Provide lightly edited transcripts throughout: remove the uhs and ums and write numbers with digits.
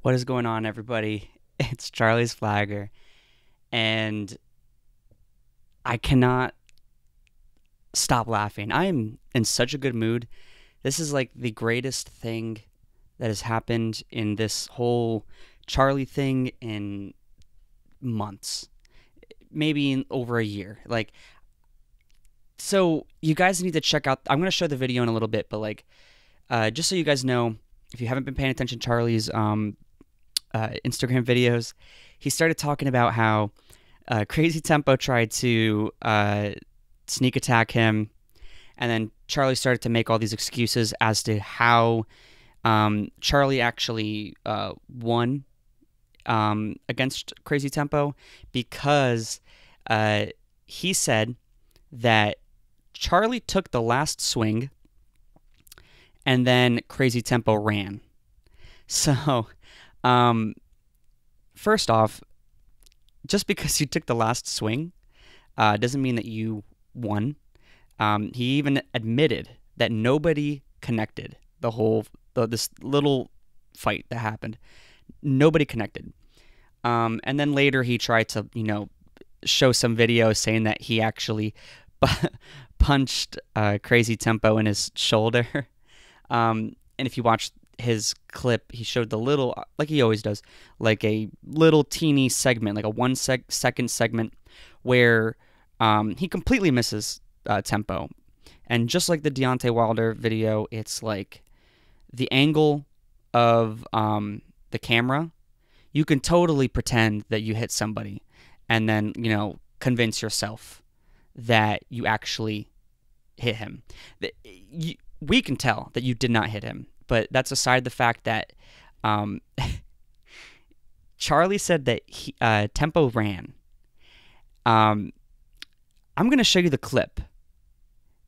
What is going on, everybody? It's Charlie's Flagger, and I cannot stop laughing. I am in such a good mood. This is like the greatest thing that has happened in this whole Charlie thing in months, maybe in over a year. So you guys need to check out. I'm gonna show the video in a little bit, but just so you guys know, if you haven't been paying attention to Charlie's Instagram videos, he started talking about how Crazy Tempo tried to sneak attack him, and then Charlie started to make all these excuses as to how Charlie actually won against Crazy Tempo, because he said that Charlie took the last swing and then Crazy Tempo ran. So, first off, just because you took the last swing doesn't mean that you won. He even admitted that nobody connected this little fight that happened. Nobody connected. And then later he tried to, show some videos saying that he actually punched Crazy Tempo in his shoulder. And if you watch his clip, he showed the little, like he always does, like a little teeny segment, like a 1 second segment where he completely misses Tempo. And just like the Deontay Wilder video, it's like the angle of the camera, you can totally pretend that you hit somebody and then, convince yourself that you actually hit him. We can tell that you did not hit him, but that's aside the fact that Charlie said that Tempo ran. I'm going to show you the clip,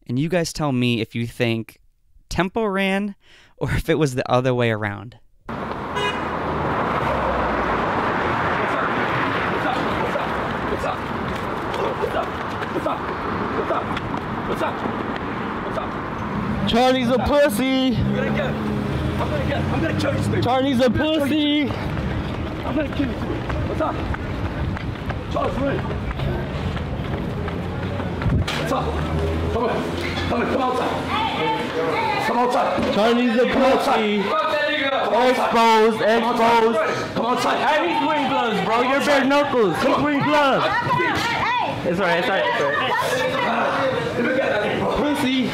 and you guys tell me if you think Tempo ran or if it was the other way around. What's up? Charlie's a pussy. I'm gonna kill you, Steve. Charlie's a pussy. I'm gonna kill you, Steve. What's up? Charles, ready. What's up? Come outside. Come outside. Charlie's a pussy. Exposed. Come outside. Hey, he's wearing gloves, bro. You're bare knuckles. He's wearing gloves. It's alright. Let me get him, bro. Pussy.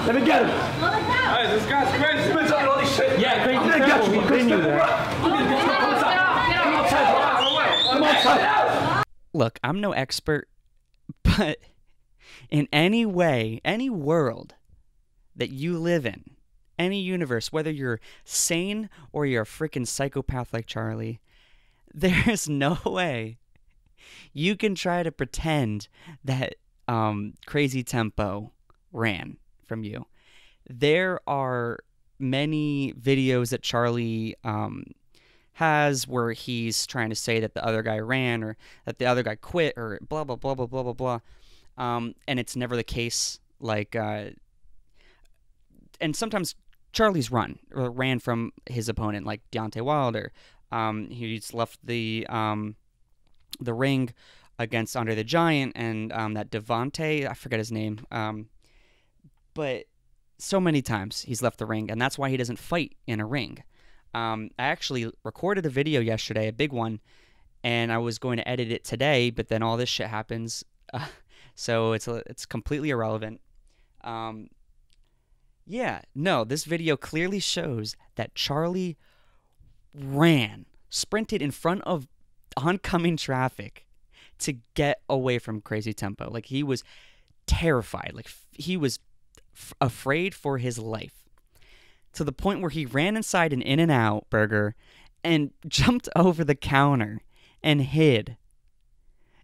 Let me get him. Hey, this guy's crazy. Spins up all this shit. Yeah, crazy Tempo. He's been you there. Come outside. Look, I'm no expert, but in any way, any world that you live in, any universe, whether you're sane or you're a freaking psychopath like Charlie, there's no way you can try to pretend that Crazy Tempo ran from you. There are many videos that Charlie has where he's trying to say that the other guy ran or that the other guy quit or blah, blah, blah, blah, blah, blah, blah. And it's never the case. And sometimes Charlie's ran from his opponent, like Deontay Wilder. He's left the ring against Andre the Giant and that Devontae, I forget his name. But so many times he's left the ring, and that's why he doesn't fight in a ring. I actually recorded a video yesterday, a big one, and I was going to edit it today, but then all this shit happens, so it's completely irrelevant. This video clearly shows that Charlie sprinted in front of oncoming traffic to get away from Crazy Tempo. Like, he was terrified. Like, he was afraid for his life, to the point where he ran inside an In-N-Out burger and jumped over the counter and hid.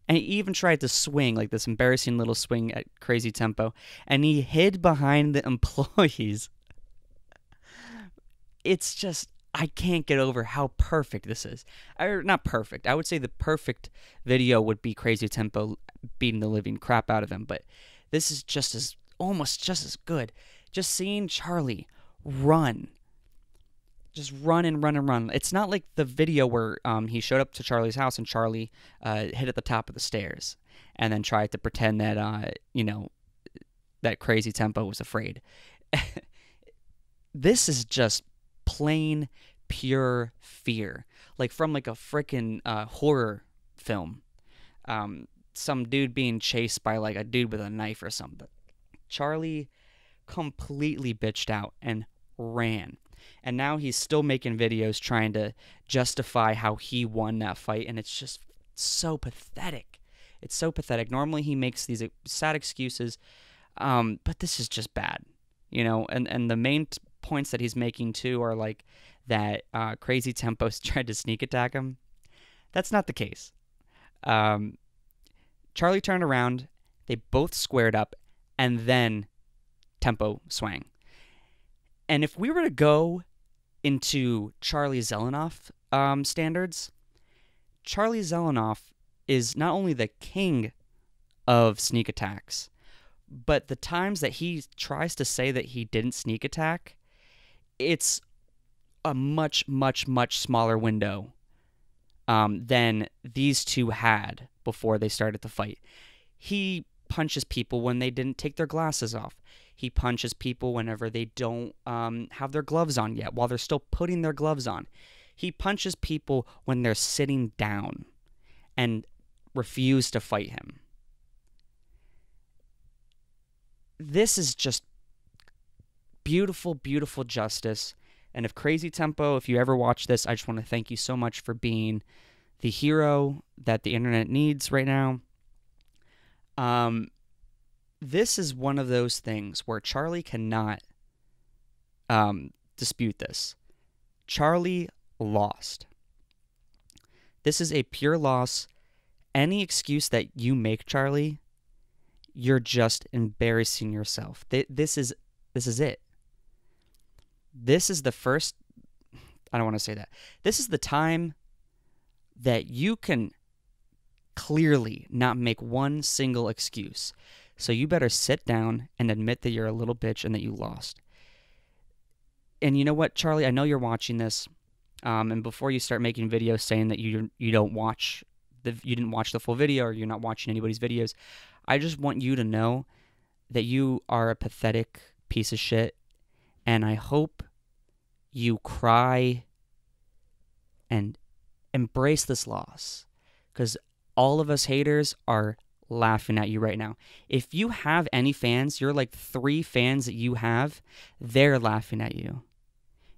And he even tried to swing, like this embarrassing little swing at Crazy Tempo, and he hid behind the employees. It's just, I can't get over how perfect this is. Not perfect. I would say the perfect video would be Crazy Tempo beating the living crap out of him, but this is almost just as good. Just seeing Charlie run just run and run and run. It's not like the video where he showed up to Charlie's house and Charlie hid at the top of the stairs and then tried to pretend that, that Crazy Tempo was afraid. This is just plain, pure fear. Like from like a freaking horror film. Some dude being chased by like a dude with a knife or something. Charlie completely bitched out and ran. And now he's still making videos trying to justify how he won that fight, and it's just so pathetic. It's so pathetic. Normally he makes these sad excuses, but this is just bad, and the main points that he's making too are like that Crazy Tempo's tried to sneak attack him. That's not the case. Charlie turned around, they both squared up, and then Tempo swang. And if we were to go into Charlie Zelenoff standards, Charlie Zelenoff is not only the king of sneak attacks, but the times that he tries to say that he didn't sneak attack, it's a much, much, much smaller window than these two had before they started the fight. He punches people when they didn't take their glasses off. He punches people whenever they don't have their gloves on yet, while they're still putting their gloves on. He punches people when they're sitting down and refuse to fight him. This is just beautiful, beautiful justice. And if Crazy Tempo, if you ever watch this, I just want to thank you so much for being the hero that the internet needs right now. This is one of those things where Charlie cannot dispute this. Charlie lost. This is a pure loss. Any excuse that you make, Charlie, you're just embarrassing yourself. This is it. This is the first... I don't want to say that. This is the time that you can clearly not make one single excuse. So you better sit down and admit that you're a little bitch and that you lost. And you know what, Charlie? I know you're watching this. And before you start making videos saying that you didn't watch the full video or you're not watching anybody's videos, I just want you to know that you are a pathetic piece of shit. And I hope you cry and embrace this loss, because all of us haters are laughing at you right now. If you have any fans, you're like 3 fans that you have, they're laughing at you.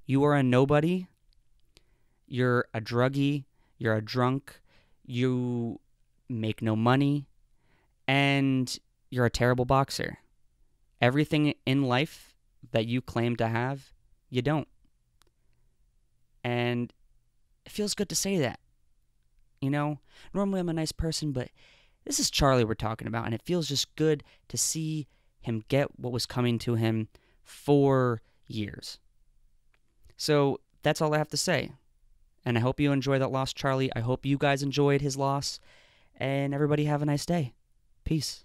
You are a nobody. You're a druggie. You're a drunk. You make no money. And you're a terrible boxer. Everything in life that you claim to have, you don't. And it feels good to say that. Normally I'm a nice person, but this is Charlie we're talking about, and it feels just good to see him get what was coming to him for years. So that's all I have to say. And I hope you enjoy that loss, Charlie. I hope you guys enjoyed his loss. And everybody have a nice day. Peace.